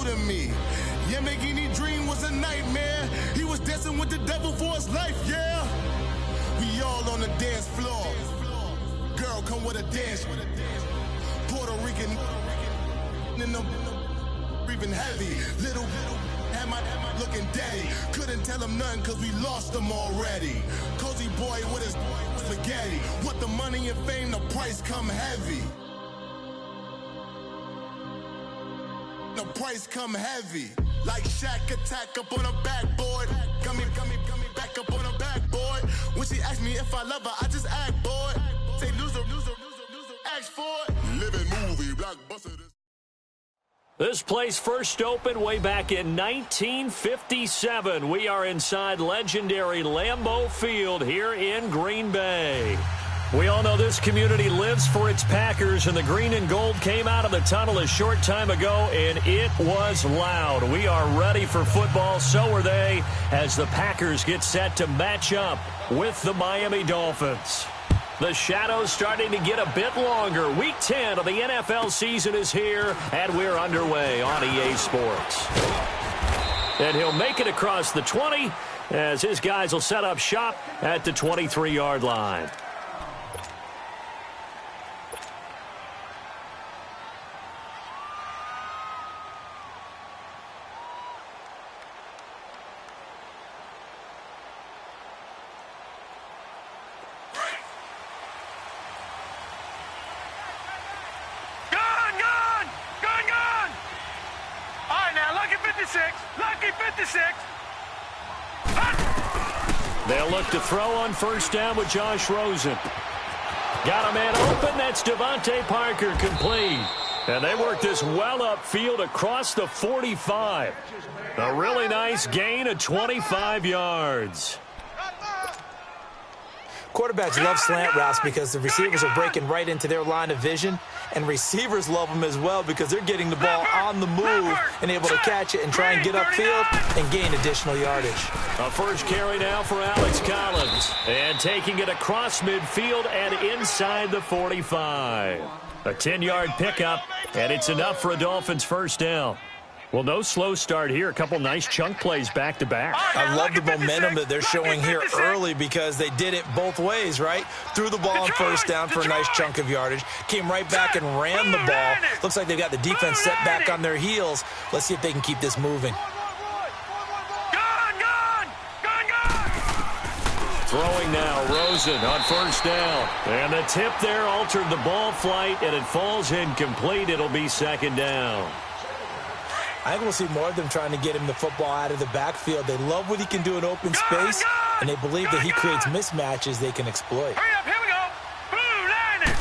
than me. Yeah, making any dream was a nightmare. He was dancing with the devil for his life, yeah. We all on the dance floor. Girl, come with a dance. Puerto Rican in the breathing heavy. Little had my looking daddy. Couldn't tell him nothing cause we lost him already. Cozy boy with his spaghetti. What the money and fame, the price come heavy. The price come heavy. Like Shaq attack up on a backboard. Got me back up on a backboard. When she asked me if I love her, I just act bored. Say loser, ask for it. Living movie, blockbuster. This place first opened way back in 1957. We are inside legendary Lambeau Field here in Green Bay. We all know this community lives for its Packers, and the green and gold came out of the tunnel a short time ago, and it was loud. We are ready for football, so are they, as the Packers get set to match up with the Miami Dolphins. The shadows starting to get a bit longer. Week 10 of the NFL season is here, and we're underway on EA Sports. And he'll make it across the 20 as his guys will set up shop at the 23-yard line. They'll look to throw on first down with Josh Rosen. Got a man open. That's Devontae Parker, complete. And they work this well upfield across the 45. A really nice gain of 25 yards. Quarterbacks love slant routes because the receivers are breaking right into their line of vision, and receivers love them as well because they're getting the ball on the move and able to catch it and try and get upfield and gain additional yardage. A first carry now for Alex Collins, and taking it across midfield and inside the 45. A 10-yard pickup, and it's enough for a Dolphins first down. Well, no slow start here. A couple nice chunk plays back-to-back. I love the momentum that they're showing here early because they did it both ways, right? Threw the ball on first down for a nice chunk of yardage. Came right back and ran the ball. Looks like they've got the defense set back on their heels. Let's see if they can keep this moving. Throwing now, Rosen on first down. And the tip there altered the ball flight, and it falls incomplete. It'll be second down. I think we'll see more of them trying to get him the football out of the backfield. They love what he can do in open space, and they believe that he creates mismatches they can exploit. Hurry up, here we go. Blue line it.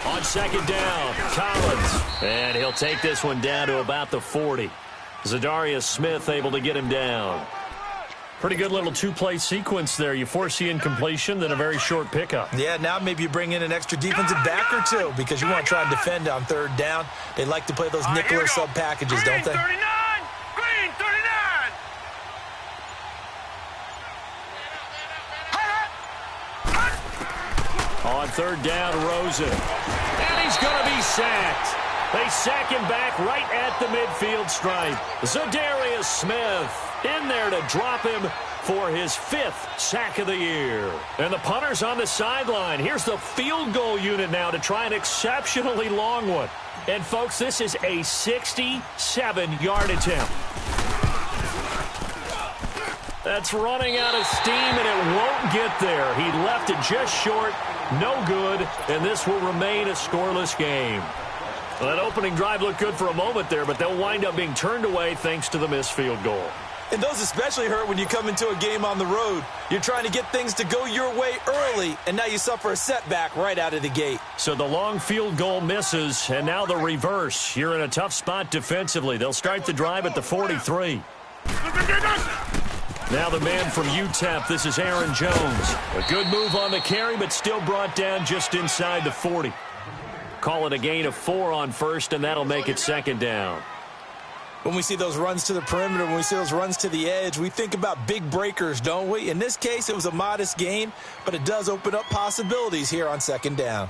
On second down, Collins. And he'll take this one down to about the 40. Zadarius Smith able to get him down. Pretty good little two-play sequence there. You force the incompletion, then a very short pickup. Yeah, now maybe you bring in an extra defensive back or two because you want to try and defend on third down. They like to play those nickel or sub packages, don't they? Green 39. On third down, Rosen. And he's going to be sacked. They sack him back right at the midfield stripe. Zadarius Smith in there to drop him for his 5th sack of the year. And the punter's on the sideline. Here's the field goal unit now to try an exceptionally long one. And, folks, this is a 67-yard attempt. That's running out of steam, and it won't get there. He left it just short, no good, and this will remain a scoreless game. Well, that opening drive looked good for a moment there, but they'll wind up being turned away thanks to the missed field goal. And those especially hurt when you come into a game on the road. You're trying to get things to go your way early, and now you suffer a setback right out of the gate. So the long field goal misses, and now the reverse. You're in a tough spot defensively. They'll start the drive at the 43. Now the man from UTEP, this is Aaron Jones. A good move on the carry, but still brought down just inside the 40. Call it a gain of 4 on first, and that'll make it second down. When we see those runs to the perimeter, when we see those runs to the edge, we think about big breakers, don't we? In this case, it was a modest gain, but it does open up possibilities here on second down.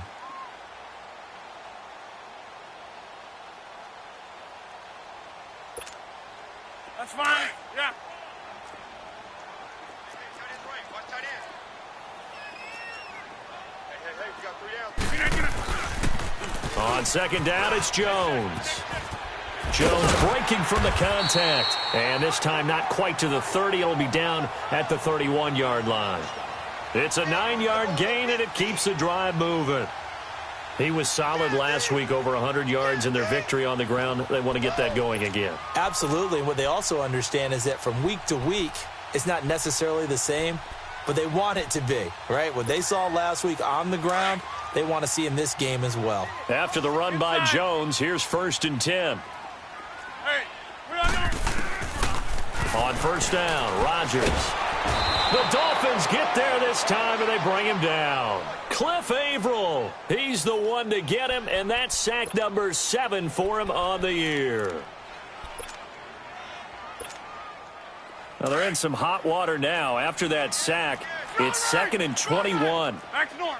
That's fine. Yeah. On second down, it's Jones. Jones breaking from the contact. And this time not quite to the 30. It'll be down at the 31-yard line. It's a 9-yard gain, and it keeps the drive moving. He was solid last week, over 100 yards in their victory on the ground. They want to get that going again. Absolutely. And what they also understand is that from week to week, it's not necessarily the same, but they want it to be, right? What they saw last week on the ground, they want to see in this game as well. After the run by Jones, here's 1st and 10. Hey, we're on your... On first down, Rodgers. The Dolphins get there this time, and they bring him down. Cliff Averill, he's the one to get him, and that's sack number 7 for him on the year. Now they're in some hot water now. After that sack, it's 2nd and 21. Back to norm.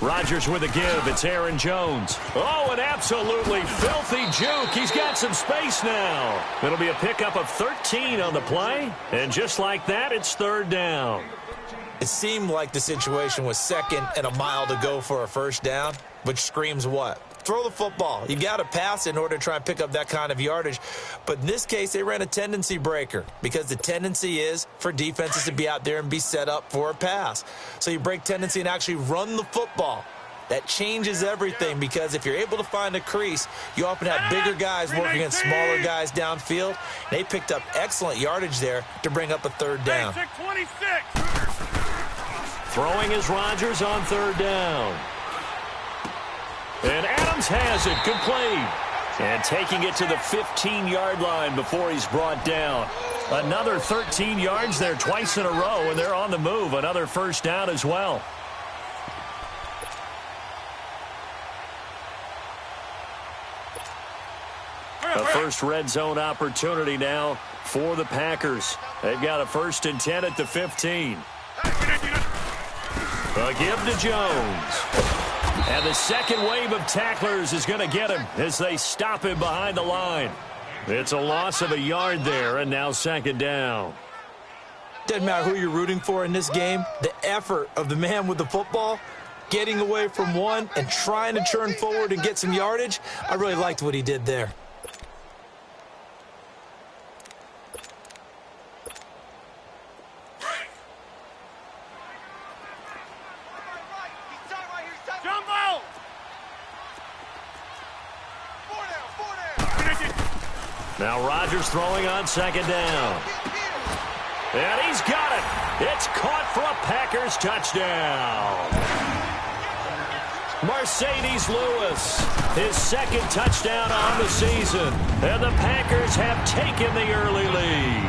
Rodgers with a give. It's Aaron Jones. Oh, an absolutely filthy juke. He's got some space now. It'll be a pickup of 13 on the play. And just like that, it's 3rd down. It seemed like the situation was 2nd and a mile to go for a 1st down, which screams what? Throw the football. You got to pass in order to try and pick up that kind of yardage. But in this case, they ran a tendency breaker because the tendency is for defenses to be out there and be set up for a pass. So you break tendency and actually run the football. That changes everything because if you're able to find a crease, you often have bigger guys working against smaller guys downfield. They picked up excellent yardage there to bring up a 3rd down. 26. Throwing is Rodgers on 3rd down. And Adams has it complete. And taking it to the 15-yard line before he's brought down. Another 13 yards there twice in a row, and they're on the move. Another 1st down as well. A first red zone opportunity now for the Packers. They've got a 1st and 10 at the 15. A give to Jones. And the second wave of tacklers is going to get him as they stop him behind the line. It's a loss of a yard there, and now 2nd down. Doesn't matter who you're rooting for in this game. The effort of the man with the football, getting away from one and trying to turn forward and get some yardage, I really liked what he did there. Now Rodgers throwing on 2nd down. And he's got it. It's caught for a Packers touchdown. Mercedes Lewis, his 2nd touchdown on the season. And the Packers have taken the early lead.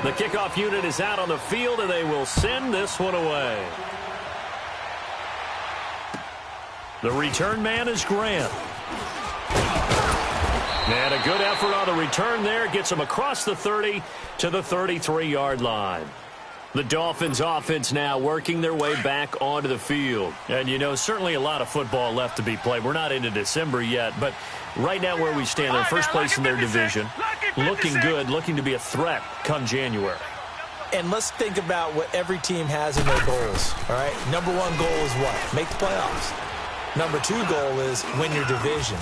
The kickoff unit is out on the field, and they will send this one away. The return man is Grant. And a good effort on the return there. Gets him across the 30 to the 33-yard line. The Dolphins offense now working their way back onto the field. And, you know, certainly a lot of football left to be played. We're not into December yet, but right now where we stand, they're first place in their division. Looking good, looking to be a threat come January. And let's think about what every team has in their goals, all right? Number 1 goal is what? Make the playoffs. Number 2 goal is win your division.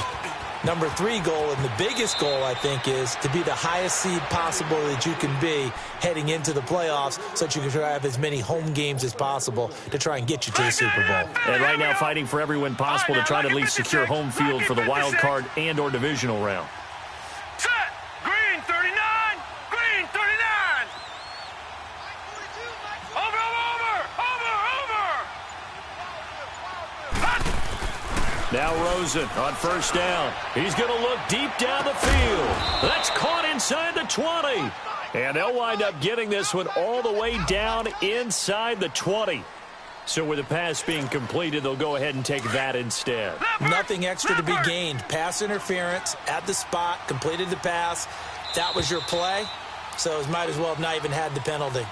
Number 3 goal, and the biggest goal, I think, is to be the highest seed possible that you can be heading into the playoffs so that you can try to have as many home games as possible to try and get you to the Super Bowl. And right now fighting for every win possible to try to at least secure home field for the wild card and or divisional round. Set. Green 39. Green 39. Now Rosen on first down. He's going to look deep down the field. That's caught inside the 20. And they'll wind up getting this one all the way down inside the 20. So with the pass being completed, they'll go ahead and take that instead. Nothing extra to be gained. Pass interference at the spot, completed the pass. That was your play. So it might as well have not even had the penalty.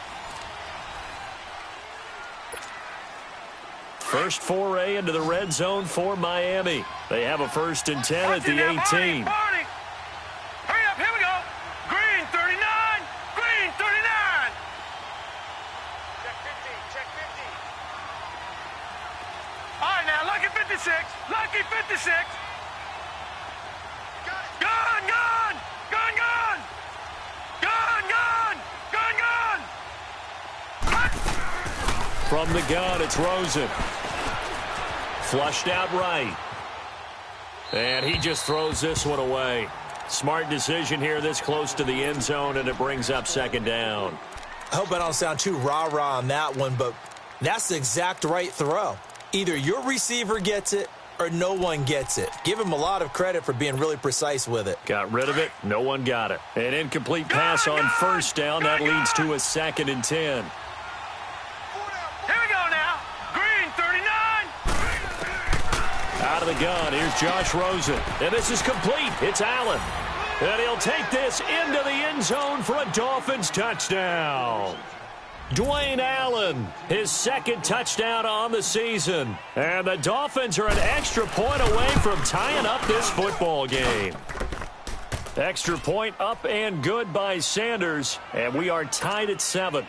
First foray into the red zone for Miami. They have a 1st and 10 at the 18. Hurry up, here we go. Green 39, green 39. Check 50, check 50. All right, now, lucky 56, lucky 56. Gun, gun, gun, gun. Gun, gun, gun, gun. From the gun, it's Rosen. Flushed out right. And he just throws this one away. Smart decision here this close to the end zone, and it brings up 2nd down. I hope I don't sound too rah-rah on that one, but that's the exact right throw. Either your receiver gets it or no one gets it. Give him a lot of credit for being really precise with it. Got rid of it. No one got it. An incomplete pass on 1st down. That leads to a 2nd and 10. Here we go now. Green 39. Out of the gun, here's Josh Rosen. And this is complete. It's Allen. And he'll take this into the end zone for a Dolphins touchdown. Dwayne Allen, his 2nd touchdown on the season. And the Dolphins are an extra point away from tying up this football game. Extra point up and good by Sanders. And we are tied at 7.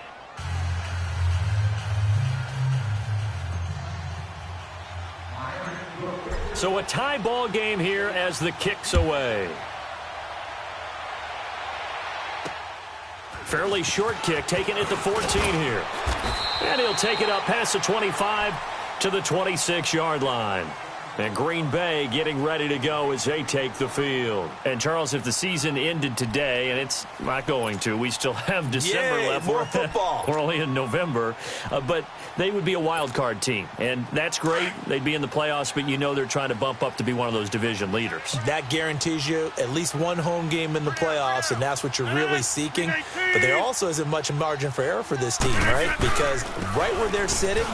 So a tie ball game here as the kick's away. Fairly short kick, taken at the 14 here. And he'll take it up past the 25 to the 26-yard line. And Green Bay getting ready to go as they take the field. And, Charles, if the season ended today, and it's not going to, we still have December left. More football. We're only in November. But they would be a wild card team. And that's great. They'd be in the playoffs, but you know they're trying to bump up to be one of those division leaders. That guarantees you at least one home game in the playoffs, and that's what you're really seeking. But there also isn't much margin for error for this team, right? Because right where they're sitting,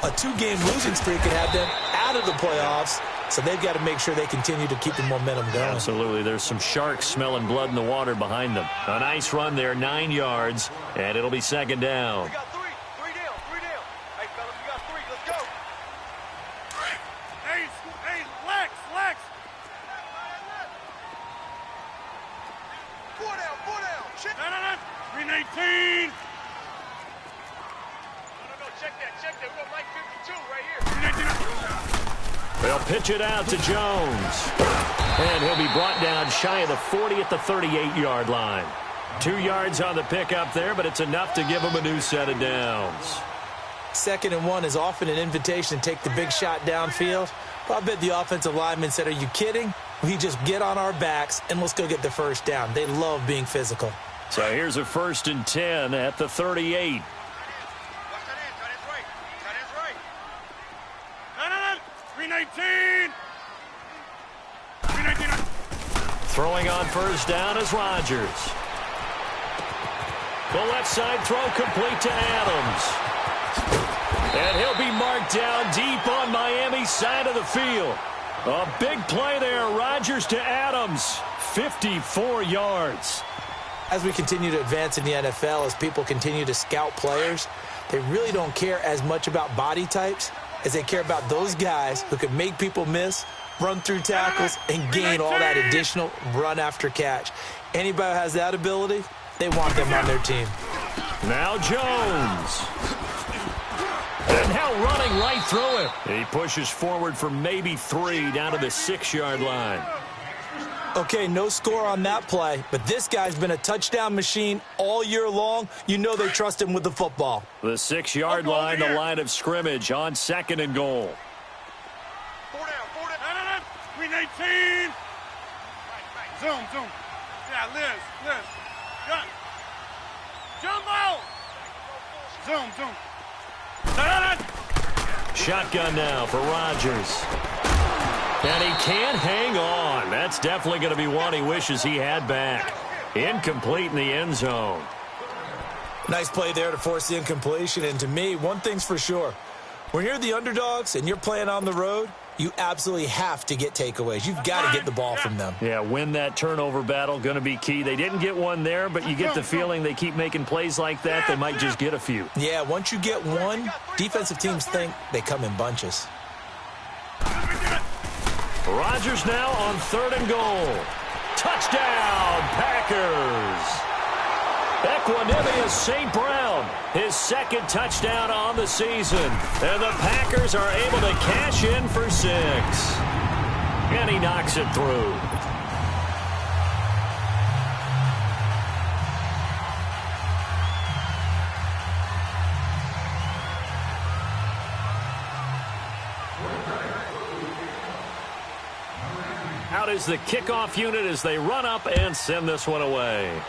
a 2-game losing streak could have them out of the playoffs, so they've got to make sure they continue to keep the momentum going. Absolutely. There's some sharks smelling blood in the water behind them. A nice run there, 9 yards, and it'll be 2nd down. We got 3. 3 down. 3 down. Hey, fellas, we got 3. Let's go. Hey, Lex. 4 down. 4 down. Check. No. 318. No. Check that. We're on Mike 52 right here. 319. They'll pitch it out to Jones. And he'll be brought down shy of the 40 at the 38-yard line. 2 yards on the pickup there, but it's enough to give him a new set of downs. 2nd and 1 is often an invitation to take the big shot downfield. But I bet the offensive lineman said, are you kidding? We just get on our backs and let's go get the 1st down. They love being physical. So here's a 1st and 10 at the 38. Throwing on 1st down is Rodgers. The left side throw complete to Adams. And he'll be marked down deep on Miami's side of the field. A big play there, Rodgers to Adams. 54 yards. As we continue to advance in the NFL, as people continue to scout players, they really don't care as much about body types as they care about those guys who can make people miss, run through tackles, and gain all that additional run after catch. Anybody who has that ability, they want them on their team. Now Jones. And now running right through him. He pushes forward for maybe 3 down to the 6-yard line. Okay, no score on that play, but this guy's been a touchdown machine all year long. You know they trust him with the football. The 6-yard line, the line of scrimmage on 2nd and goal. 4 down. 318. Zoom. Yeah, Liz. Gun. Jumbo. Zoom. Shotgun now for Rodgers. And he can't hang on. That's definitely going to be one he wishes he had back. Incomplete in the end zone. Nice play there to force the incompletion. And to me, one thing's for sure. When you're the underdogs and you're playing on the road, You absolutely have to get takeaways. You've got to get the ball from them. Yeah, win that turnover battle, going to be key. They didn't get one there, but you get the feeling they keep making plays like that, they might just get a few. Yeah, once you get one, defensive teams think they come in bunches. Rodgers now on 3rd and goal. Touchdown, Packers! Equanimous St. Brown, his 2nd touchdown on the season. And the Packers are able to cash in for 6. And he knocks it through. Out is the kickoff unit as they run up and send this one away.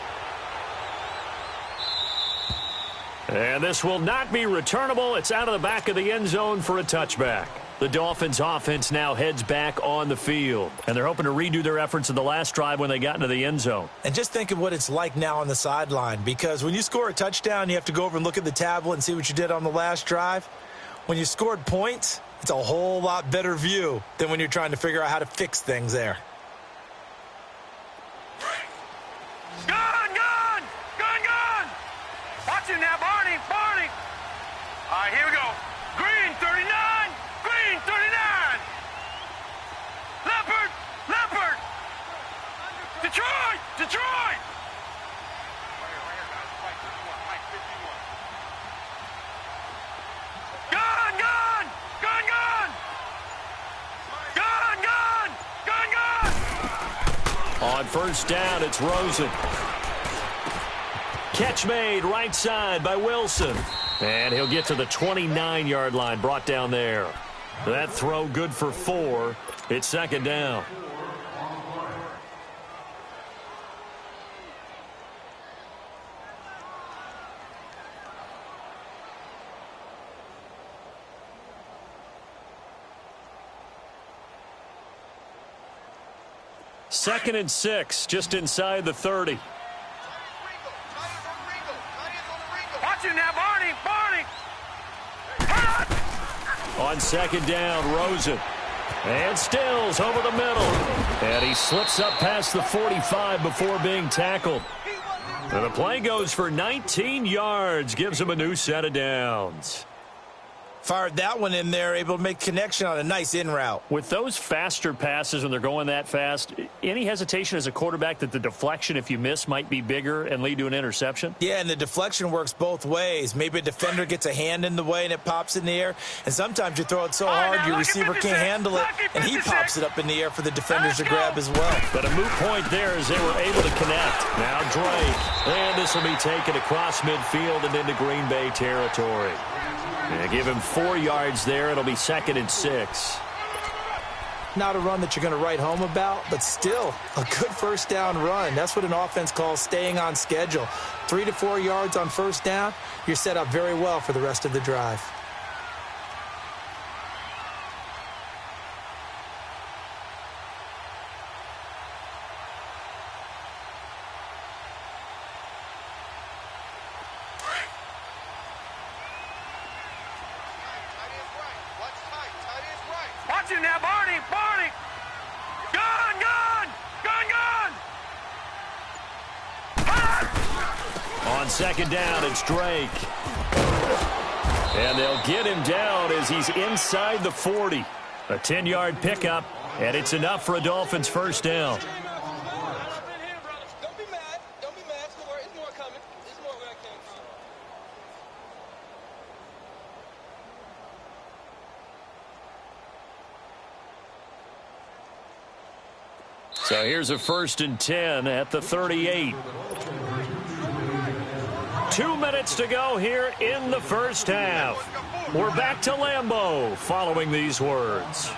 And this will not be returnable. It's out of the back of the end zone for a touchback. The Dolphins offense now heads back on the field. And they're hoping to redo their efforts in the last drive when they got into the end zone. And just think of what it's like now on the sideline. Because when you score a touchdown, you have to go over and look at the tablet and see what you did on the last drive. When you scored points, it's a whole lot better view than when you're trying to figure out how to fix things there. Watch him now, Barney. All right, here we go. Green, 39. Green, 39. Leopard. Detroit. Gun. On 1st down, it's Rosen. Catch made right side by Wilson. And he'll get to the 29-yard line, brought down there. That throw good for 4. It's 2nd down. Second and 6, just inside the 30. Watch him now, Barney. On 2nd down, Rosen. And Stills over the middle. And he slips up past the 45 before being tackled. And the play goes for 19 yards, gives him a new set of downs. Fired that one in there, able to make connection on a nice in route. With those faster passes when they're going that fast, any hesitation as a quarterback that the deflection, if you miss, might be bigger and lead to an interception? Yeah, and the deflection works both ways. Maybe a defender gets a hand in the way and it pops in the air. And sometimes you throw it so hard your receiver can't handle it, and he pops it up in the air for the defenders to grab as well. But a moot point there as they were able to connect. Now Drake. And this will be taken across midfield and into Green Bay territory. And give him 4 yards there. It'll be 2nd and 6. Not a run that you're going to write home about, but still a good 1st down run. That's what an offense calls staying on schedule. 3 to 4 yards on 1st down, you're set up very well for the rest of the drive. Watch him now, Barney. Gun. On 2nd down, it's Drake. And they'll get him down as he's inside the 40. A 10-yard pickup, and it's enough for a Dolphins 1st down. So here's a 1st and 10 at the 38. 2 minutes to go here in the 1st half. We're back to Lambeau following these words.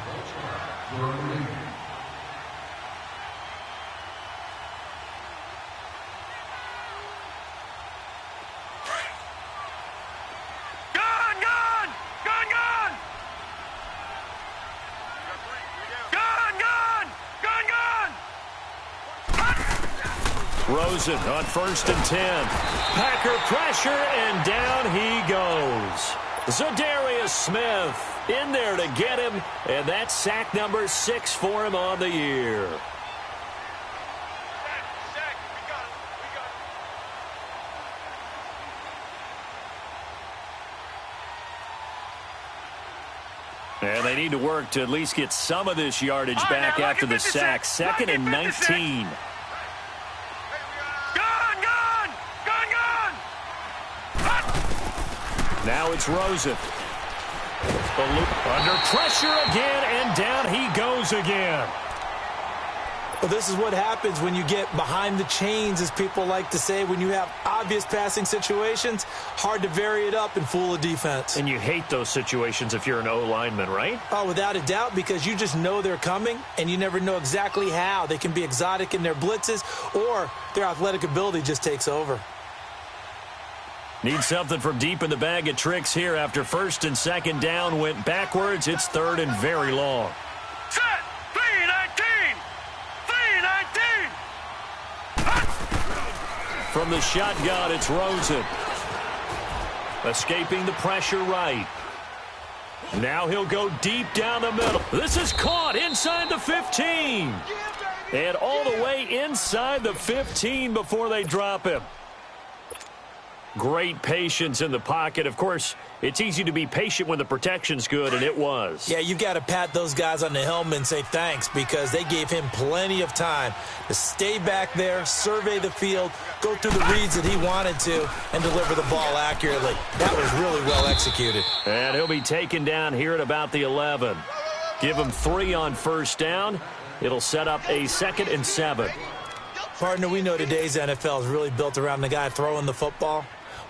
Rosen on 1st and 10. Packer pressure, and down he goes. Zadarius Smith in there to get him, and that's sack number 6 for him on the year. And they need to work to at least get some of this yardage back after the sack. 2nd and 19. Now it's Rosen. Under pressure again, and down he goes again. Well, this is what happens when you get behind the chains, as people like to say. When you have obvious passing situations, hard to vary it up and fool a defense. And you hate those situations if you're an O-lineman, right? Oh, without a doubt, because you just know they're coming, and you never know exactly how. They can be exotic in their blitzes, or their athletic ability just takes over. Need something from deep in the bag of tricks here after 1st and 2nd down went backwards. It's 3rd and very long. Set! 3-19! 3-19! From the shotgun, it's Rosen. Escaping the pressure right. Now he'll go deep down the middle. This is caught inside the 15. And all the way inside the 15 before they drop him. Great patience in the pocket. Of course, it's easy to be patient when the protection's good, and it was. Yeah, you've got to pat those guys on the helmet and say thanks, because they gave him plenty of time to stay back there, survey the field, go through the reads that he wanted to, and deliver the ball accurately. That was really well executed. And he'll be taken down here at about the 11. Give him 3 on 1st down. It'll set up a 2nd and 7. Partner, we know today's NFL is really built around the guy throwing the football.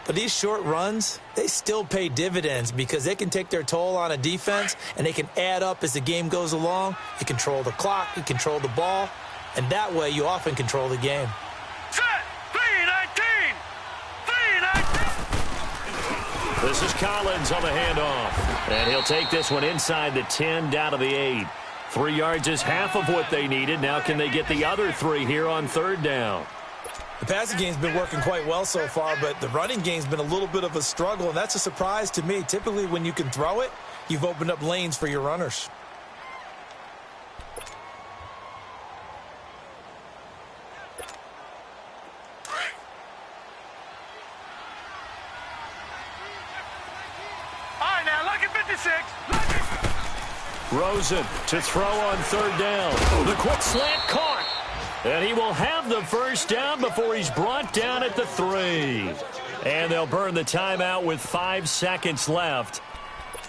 But these short runs, they still pay dividends because they can take their toll on a defense, and they can add up as the game goes along. You control the clock, you control the ball, and that way you often control the game. Set! 3-19! 3-19! This is Collins on the handoff. And he'll take this one inside the 10, down to the 8. 3 yards is half of what they needed. Now can they get the other 3 here on 3rd down? The passing game's been working quite well so far, but the running game's been a little bit of a struggle, and that's a surprise to me. Typically, when you can throw it, you've opened up lanes for your runners. All right, now, look at 56. Rosen to throw on 3rd down. The quick slant caught. And he will have the 1st down before he's brought down at the 3. And they'll burn the timeout with 5 seconds left.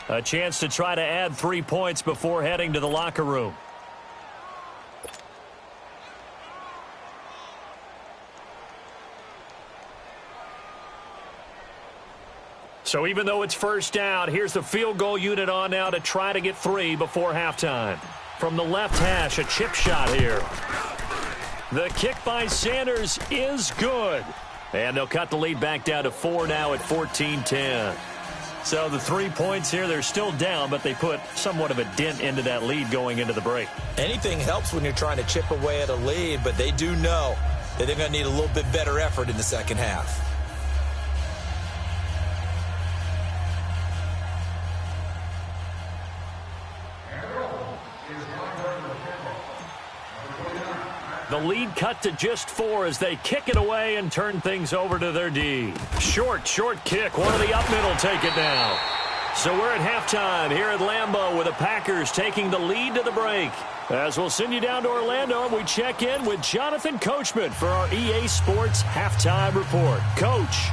A chance to try to add 3 points before heading to the locker room. So even though it's 1st down, here's the field goal unit on now to try to get 3 before halftime. From the left hash, a chip shot here. The kick by Sanders is good. And they'll cut the lead back down to 4 now at 14-10. So the 3 points here, they're still down, but they put somewhat of a dent into that lead going into the break. Anything helps when you're trying to chip away at a lead, but they do know that they're going to need a little bit better effort in the second half. The lead cut to just 4 as they kick it away and turn things over to their D. Short kick. One of the up middle take it now. So we're at halftime here at Lambeau with the Packers taking the lead to the break. As we'll send you down to Orlando, and we check in with Jonathan Coachman for our EA Sports Halftime Report. Coach.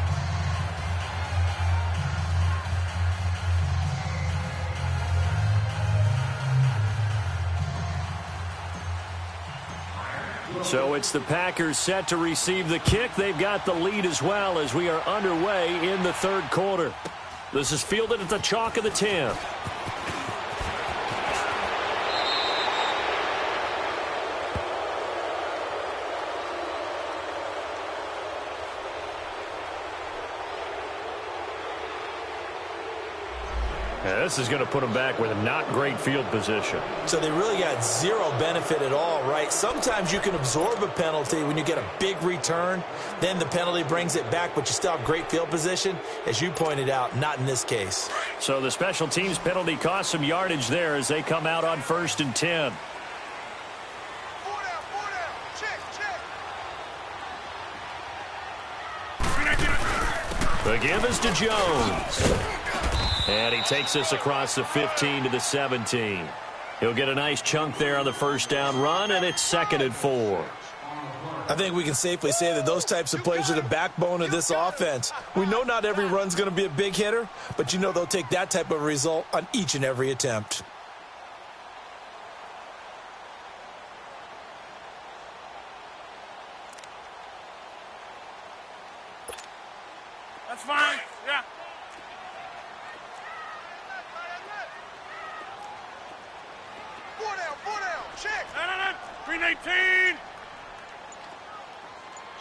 So it's the Packers set to receive the kick. They've got the lead as well as we are underway in the 3rd quarter. This is fielded at the chalk of the 10. Yeah, this is going to put them back with a not great field position. So they really got zero benefit at all, right? Sometimes you can absorb a penalty when you get a big return. Then the penalty brings it back, but you still have great field position. As you pointed out, not in this case. So the special teams penalty cost some yardage there as they come out on 1st and 10. The give is to Jones. And he takes us across the 15 to the 17. He'll get a nice chunk there on the first down run, and it's 2nd and 4. I think we can safely say that those types of plays are the backbone of this offense. We know not every run's going to be a big hitter, but you know they'll take that type of result on each and every attempt. That's fine. Yeah. Four down. Check. No. Green 18.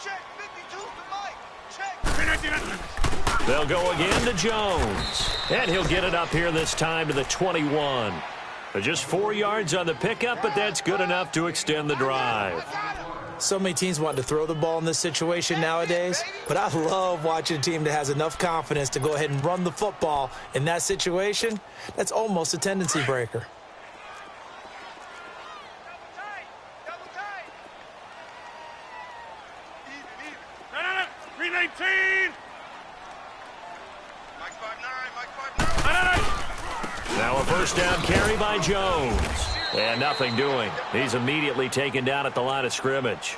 Check. 52 to Mike. Check. Green 18. They'll go again to Jones. And he'll get it up here this time to the 21. Just 4 yards on the pickup, but that's good enough to extend the drive. So many teams want to throw the ball in this situation nowadays, but I love watching a team that has enough confidence to go ahead and run the football in that situation. That's almost a tendency breaker. No. Green 18. Mike 5'9". Now a first down carry by Jones. And nothing doing. He's immediately taken down at the line of scrimmage.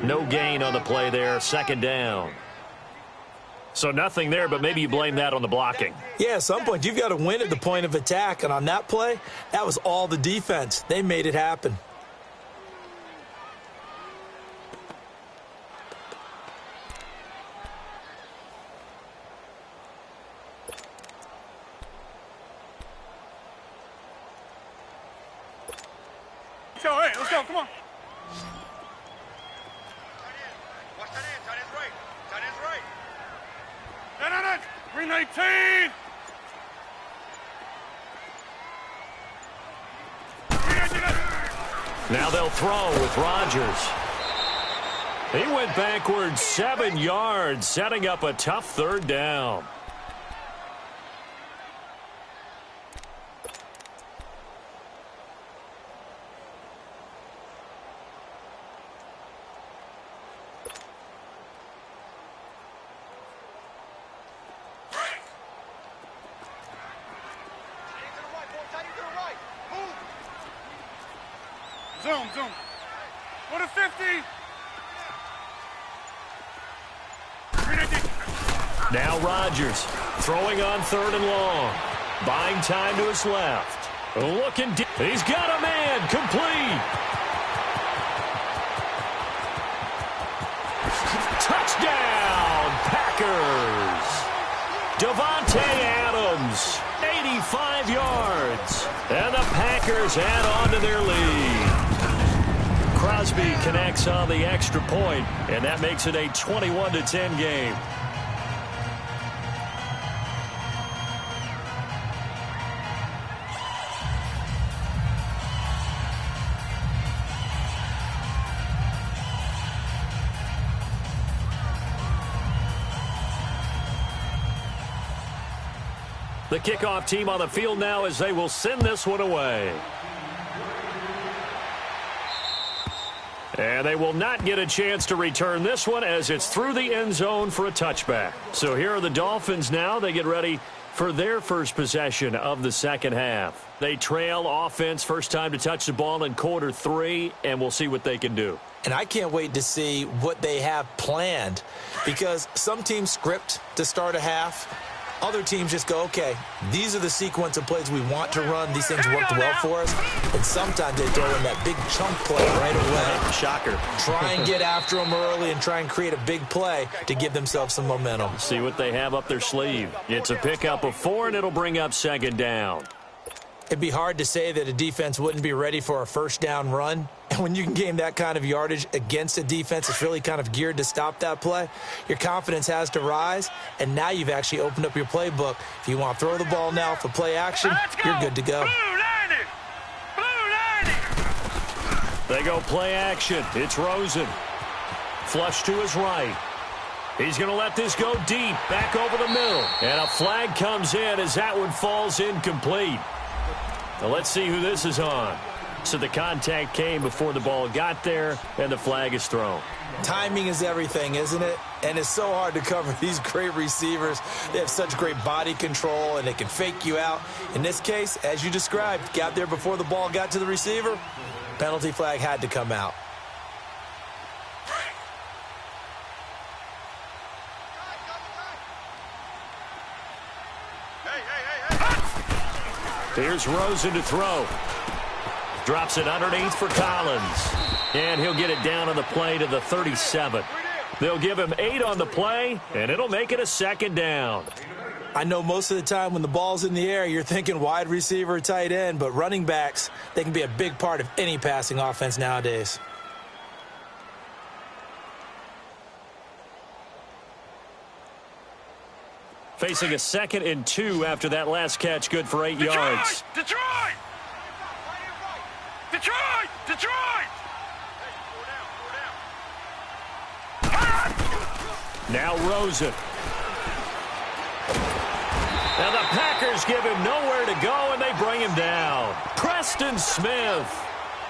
No gain on the play there. 2nd down. So nothing there, but maybe you blame that on the blocking. Yeah, at some point you've got to win at the point of attack. And on that play, that was all the defense. They made it happen. Let's go, come on. Watch that end, tight end's right. No. Green 19. Now they'll throw with Rodgers. He went backwards 7 yards, setting up a tough 3rd down. Zoom. Go to 50. Now Rodgers throwing on 3rd and long. Buying time to his left. Looking deep. He's got a man. Complete. Touchdown, Packers. Davante Adams, 85 yards. And the Packers add on to their lead. Crosby connects on the extra point, and that makes it a 21-10 game. The kickoff team on the field now as they will send this one away. And they will not get a chance to return this one as it's through the end zone for a touchback. So here are the Dolphins now. They get ready for their first possession of the second half. They trail offense first time to touch the ball in quarter 3, and we'll see what they can do. And I can't wait to see what they have planned, because some teams script to start a half. Other teams just go, okay, these are the sequence of plays we want to run. These things worked well for us. And sometimes they throw in that big chunk play right away. Shocker. Try and get after them early and try and create a big play to give themselves some momentum. See what they have up their sleeve. It's a pickup of 4, and it'll bring up 2nd down. It'd be hard to say that a defense wouldn't be ready for a first down run. And when you can gain that kind of yardage against a defense that's really kind of geared to stop that play, your confidence has to rise, and now you've actually opened up your playbook. If you want to throw the ball now for play action, you're good to go. They go play action. It's Rosen. Flush to his right. He's going to let this go deep, back over the middle. And a flag comes in as that one falls incomplete. Now let's see who this is on. So the contact came before the ball got there, and the flag is thrown. Timing is everything, isn't it? And it's so hard to cover these great receivers. They have such great body control, and they can fake you out. In this case, as you described, got there before the ball got to the receiver. Penalty flag had to come out. Here's Rosen to throw. Drops it underneath for Collins. And he'll get it down on the play to the 37. They'll give him 8 on the play, and it'll make it a second down. I know most of the time when the ball's in the air, you're thinking wide receiver, tight end, but running backs, they can be a big part of any passing offense nowadays. Facing a 2nd and 2 after that last catch, good for 8 yards. Detroit! Detroit! Detroit! Now Rosen. Now the Packers give him nowhere to go, and they bring him down. Preston Smith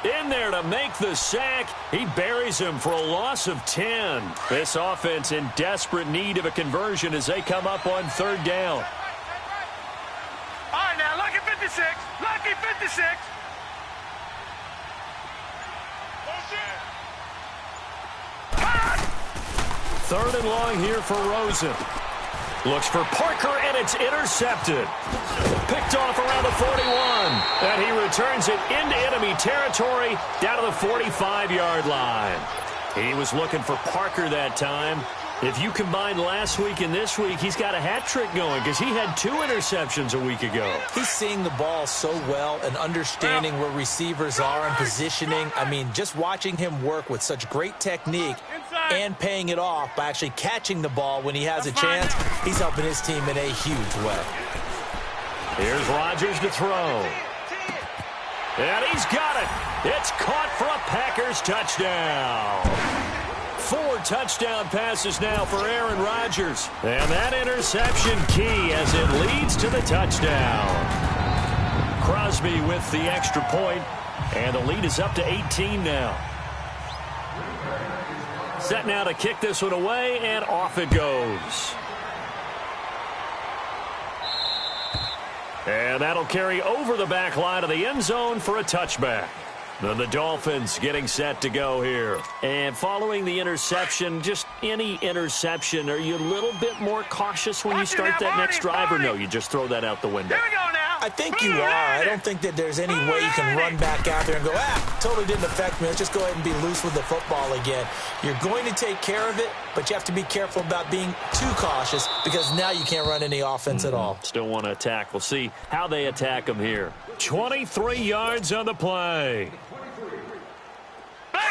in there to make the sack. He buries him for a loss of 10. This offense in desperate need of a conversion as they come up on 3rd down. All right, now, lucky 56. Lucky 56. Third and long here for Rosen. Looks for Parker, and it's intercepted. Picked off around the 41. And he returns it into enemy territory down to the 45-yard line. He was looking for Parker that time. If you combine last week and this week, he's got a hat trick going because he had 2 interceptions a week ago. He's seeing the ball so well and understanding where receivers are and positioning. I mean, just watching him work with such great technique and paying it off by actually catching the ball when he has a chance, he's helping his team in a huge way. Here's Rodgers to throw. And he's got it. It's caught for a Packers touchdown. 4 touchdown passes now for Aaron Rodgers. And that interception key as it leads to the touchdown. Crosby with the extra point, and the lead is up to 18 now. Set now to kick this one away, and off it goes. And that'll carry over the back line of the end zone for a touchback. Then the Dolphins getting set to go here. And following the interception, just any interception, are you a little bit more cautious when you start that next drive, or no, you just throw that out the window? Here we go now. I think you are. I don't think that there's any way you can run back out there and go, totally didn't affect me. Let's just go ahead and be loose with the football again. You're going to take care of it, but you have to be careful about being too cautious because now you can't run any offense at all. Still want to attack. We'll see how they attack them here. 23 yards on the play.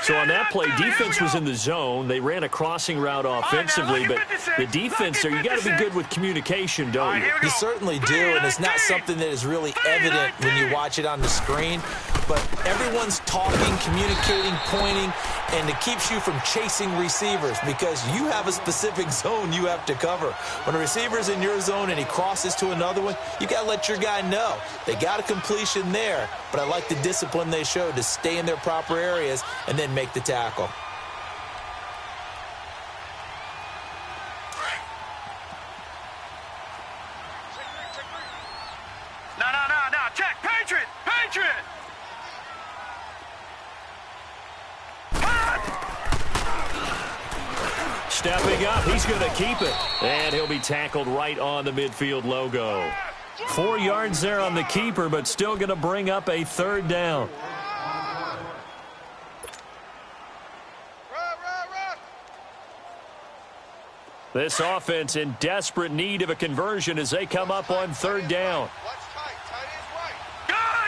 So on that play, defense was in the zone. They ran a crossing route offensively, but the defense there, you got to be good with communication, don't you? You certainly do, and it's not something that is really evident when you watch it on the screen. But everyone's talking, communicating, pointing, and it keeps you from chasing receivers because you have a specific zone you have to cover. When a receiver's in your zone and he crosses to another one, you got to let your guy know. They got a completion there, but I like the discipline they showed to stay in their proper areas and then make the tackle. No. Check. Patriot. Stepping up, he's going to keep it. And he'll be tackled right on the midfield logo. 4 yards there on the keeper, but still going to bring up a 3rd down. This offense in desperate need of a conversion as they come up on 3rd down. Good.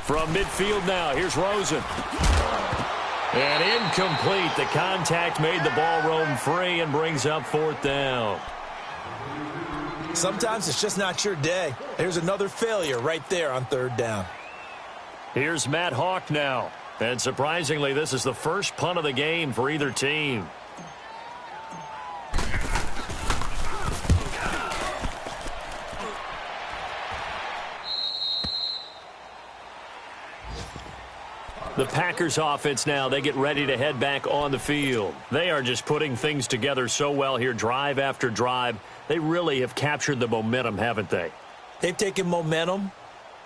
From midfield now, here's Rosen. And incomplete. The contact made the ball roam free and brings up 4th down. Sometimes it's just not your day. Here's another failure right there on 3rd down. Here's Matt Hawk now. And surprisingly, this is the first punt of the game for either team. The Packers offense now, they get ready to head back on the field. They are just putting things together so well here, drive after drive. They really have captured the momentum, haven't they? They've taken momentum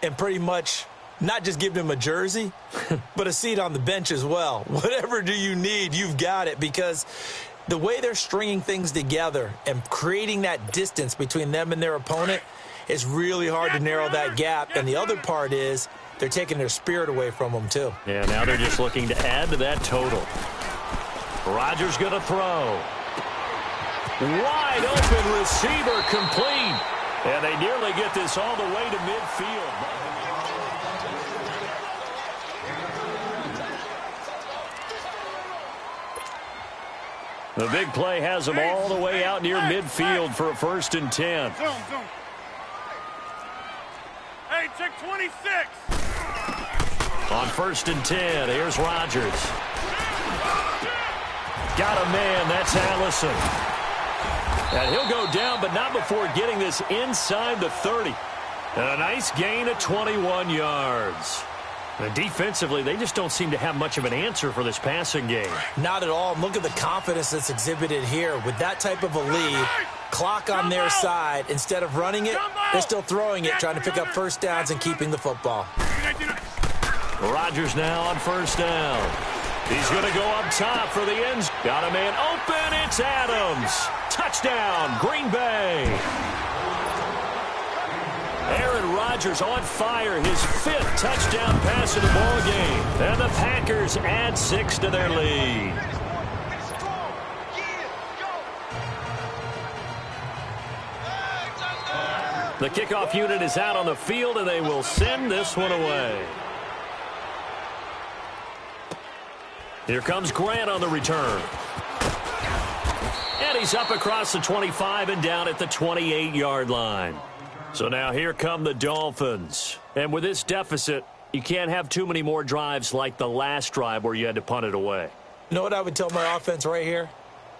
and pretty much not just given him a jersey, but a seat on the bench as well. Whatever do you need, you've got it, because the way they're stringing things together and creating that distance between them and their opponent, it's really hard to narrow that gap. And the other part is they're taking their spirit away from them, too. Yeah, now they're just looking to add to that total. Rodgers going to throw. Wide open receiver complete. And they nearly get this all the way to midfield. The big play has them all the way out near midfield for a 1st and 10. Hey, check 26. On 1st and 10, here's Rodgers. Got a man, that's Allison. And he'll go down, but not before getting this inside the 30. And a nice gain of 21 yards. And defensively, they just don't seem to have much of an answer for this passing game. Not at all. Look at the confidence that's exhibited here. With that type of a lead, clock on their side, instead of running it, they're still throwing it, trying to pick up 1st downs and keeping the football. Rodgers now on 1st down. He's going to go up top for the ends. Got a man open. It's Adams. Touchdown, Green Bay. Aaron Rodgers on fire, his 5th touchdown pass of the ball game. And the Packers add 6 to their lead. The kickoff unit is out on the field, and they will send this one away. Here comes Grant on the return. And he's up across the 25 and down at the 28-yard line. So now here come the Dolphins. And with this deficit, you can't have too many more drives like the last drive where you had to punt it away. You know what I would tell my offense right here?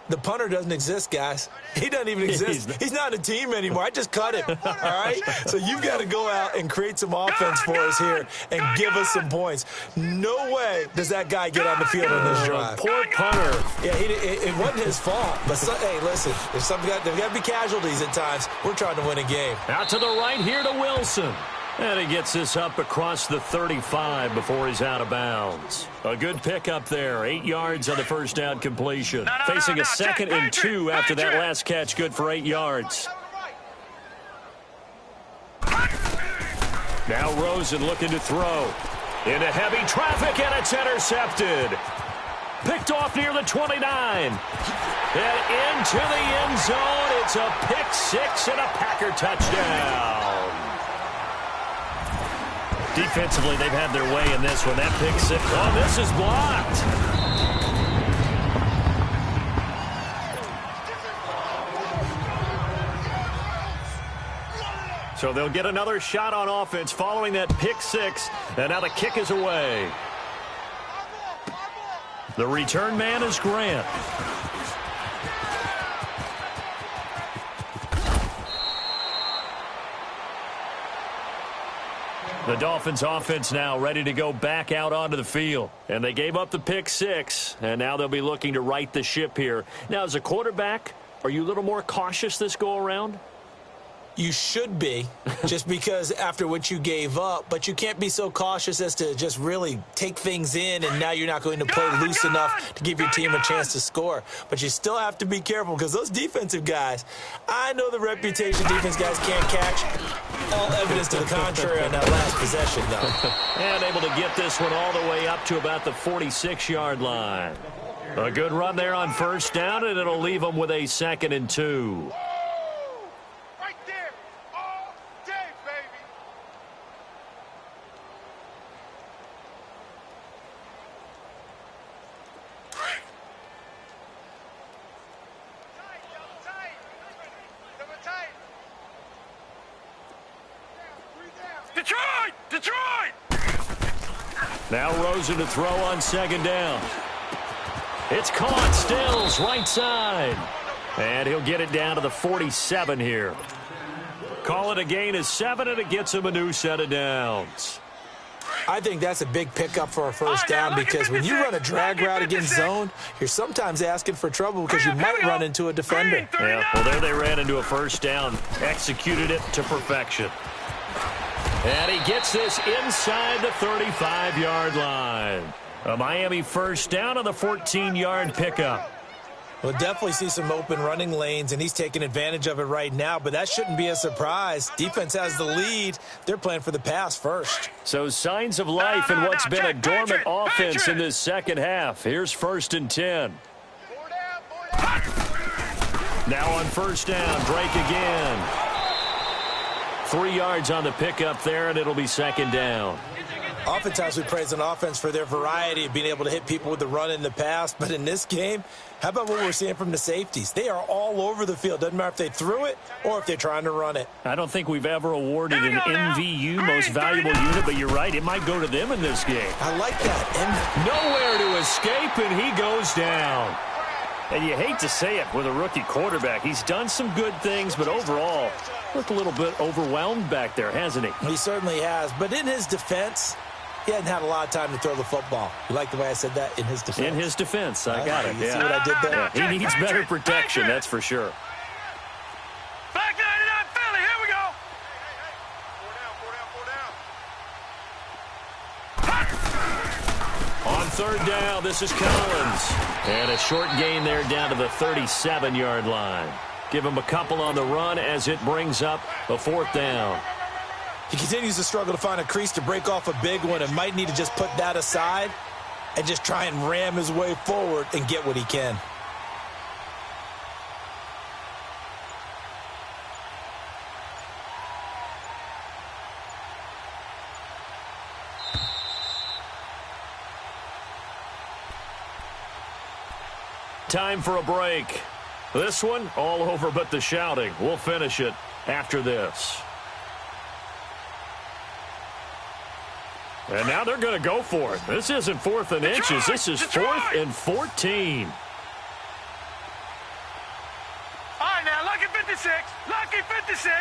The punter doesn't exist, guys. He doesn't even exist. He's not a team anymore. I just cut him, all right? So you've got to go out and create some offense for us here and give us some points. No way does that guy get on the field on this drive. Poor punter. Yeah, it wasn't his fault. But, hey, listen, there's got to be casualties at times. We're trying to win a game. Out to the right here to Wilson. And he gets this up across the 35 before he's out of bounds. A good pickup there. 8 yards on the 1st down completion. Facing a 2nd and 2 after that last catch. Good for 8 yards. Now Rosen looking to throw. Into heavy traffic, and it's intercepted. Picked off near the 29. And into the end zone. It's a pick 6 and a Packer touchdown. Defensively, they've had their way in this one. That pick 6. Oh, this is blocked. So they'll get another shot on offense following that pick 6. And now the kick is away. The return man is Grant. The Dolphins offense now ready to go back out onto the field. And they gave up the pick 6, and now they'll be looking to right the ship here. Now, as a quarterback, are you a little more cautious this go-around? You should be, just because after what you gave up, but you can't be so cautious as to just really take things in, and now you're not going to play loose enough to give your team a chance to score. But you still have to be careful, because those defensive guys, I know the reputation defense guys can't catch. All evidence to the contrary on that last possession, though. And able to get this one all the way up to about the 46-yard line. A good run there on 1st down, and it'll leave them with a 2nd and 2. Right there. All day, baby. Detroit! Detroit! Now Rosen to throw on second down. It's caught. Stills right side. And he'll get it down to the 47 here. Call it a gain of 7, and it gets him a new set of downs. I think that's a big pickup for a first down because when you run a drag route against zone, you're sometimes asking for trouble because you might run into a defender. Yeah, well, there they ran into a first down, executed it to perfection. And he gets this inside the 35-yard line. A Miami first down on the 14-yard pickup. We'll definitely see some open running lanes, and he's taking advantage of it right now, but that shouldn't be a surprise. Defense has the lead. They're playing for the pass first. So signs of life in what's been a dormant offense in this second half. Here's 1st and 10. Now on first down, Drake again. 3 yards on the pickup there, and it'll be second down. Oftentimes we praise an offense for their variety of being able to hit people with the run in the pass, but in this game, how about what we're seeing from the safeties? They are all over the field. Doesn't matter if they threw it or if they're trying to run it. I don't think we've ever awarded an MVU, most valuable unit, but you're right, it might go to them in this game. I like that. Nowhere to escape, and he goes down. And you hate to say it with a rookie quarterback. He's done some good things, but overall, looked a little bit overwhelmed back there, hasn't he? He certainly has, but in his defense, he hadn't had a lot of time to throw the football. You like the way I said that? In his defense. In his defense. I got it. You Yeah. see what I did there? Yeah. He needs better protection, that's for sure. Back 99 Philly, here we go. On third down, this is Collins. And a short gain there down to the 37-yard line. Give him a couple on the run as it brings up a 4th down. He continues to struggle to find a crease to break off a big one and might need to just put that aside and just try and ram his way forward and get what he can. Time for a break. This one, all over but the shouting. We'll finish it after this. And now they're going to go for it. This isn't 4th and inches. This is 4th and 14. All right, now, lucky 56. Lucky 56.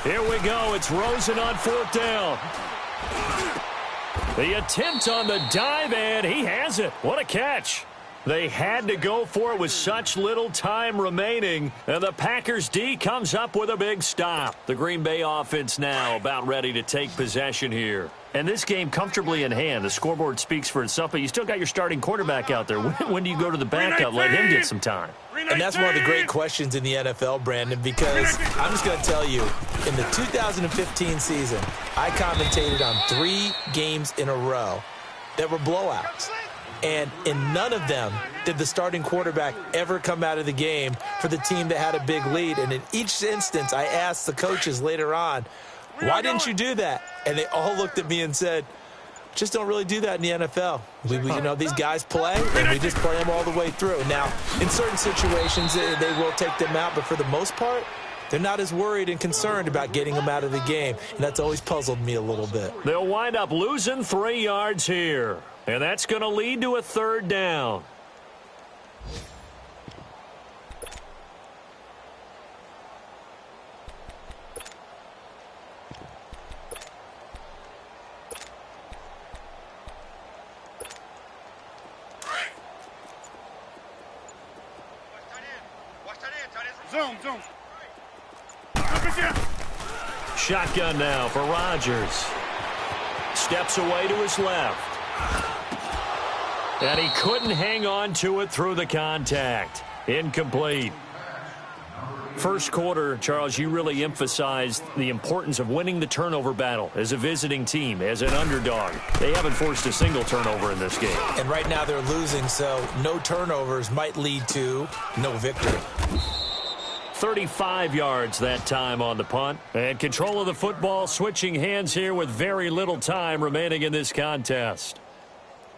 Here we go. It's Rosen on 4th down. The attempt on the dive, and he has it. What a catch. They had to go for it with such little time remaining, and the Packers D comes up with a big stop. The Green Bay offense now about ready to take possession here. And this game comfortably in hand. The scoreboard speaks for itself, but you still got your starting quarterback out there. When do you go to the backup? Let him get some time. And that's one of the great questions in the NFL, Brandon, because I'm just going to tell you, in the 2015 season, I commentated on 3 games in a row that were blowouts. And in none of them did the starting quarterback ever come out of the game for the team that had a big lead. And in each instance, I asked the coaches later on, why didn't you do that? And they all looked at me and said, just don't really do that in the NFL. You know, these guys play, and we just play them all the way through. Now, in certain situations, they will take them out, but for the most part, they're not as worried and concerned about getting them out of the game. And that's always puzzled me a little bit. They'll wind up losing 3 yards here. And that's going to lead to a 3rd down. Zoom. Shotgun now for Rodgers. Steps away to his left. And he couldn't hang on to it through the contact. Incomplete. First quarter, Charles, you really emphasized the importance of winning the turnover battle as a visiting team, as an underdog. They haven't forced a single turnover in this game. And right now they're losing, so no turnovers might lead to no victory. 35 yards that time on the punt. And control of the football switching hands here with very little time remaining in this contest.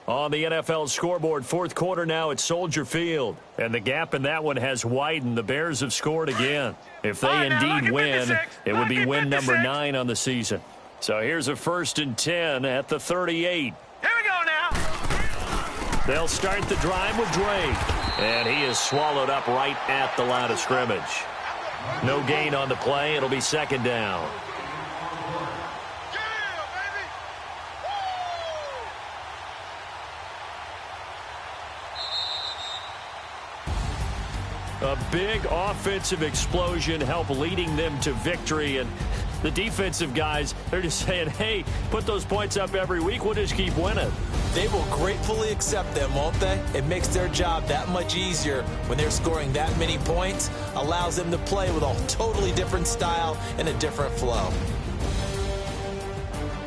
On the NFL scoreboard, fourth quarter now at Soldier Field. And the gap in that one has widened. The Bears have scored again. If they indeed win, it would be win number 9 on the season. So here's a 1st and 10 at the 38. Here we go now. They'll start the drive with Drake. And he is swallowed up right at the line of scrimmage. No gain on the play. It'll be 2nd down. A big offensive explosion helped leading them to victory. And the defensive guys, they're just saying, hey, put those points up every week. We'll just keep winning. They will gratefully accept them, won't they? It makes their job that much easier when they're scoring that many points. Allows them to play with a totally different style and a different flow.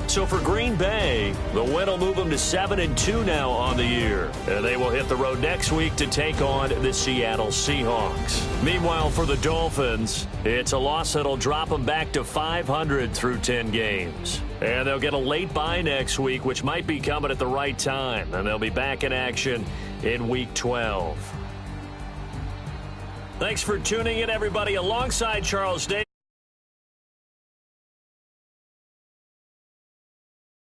So for Green Bay, the win will move them to 7-2 now on the year. And they will hit the road next week to take on the Seattle Seahawks. Meanwhile, for the Dolphins, it's a loss that'll drop them back to 500 through 10 games. And they'll get a late bye next week, which might be coming at the right time. And they'll be back in action in Week 12. Thanks for tuning in, everybody, alongside Charles Day.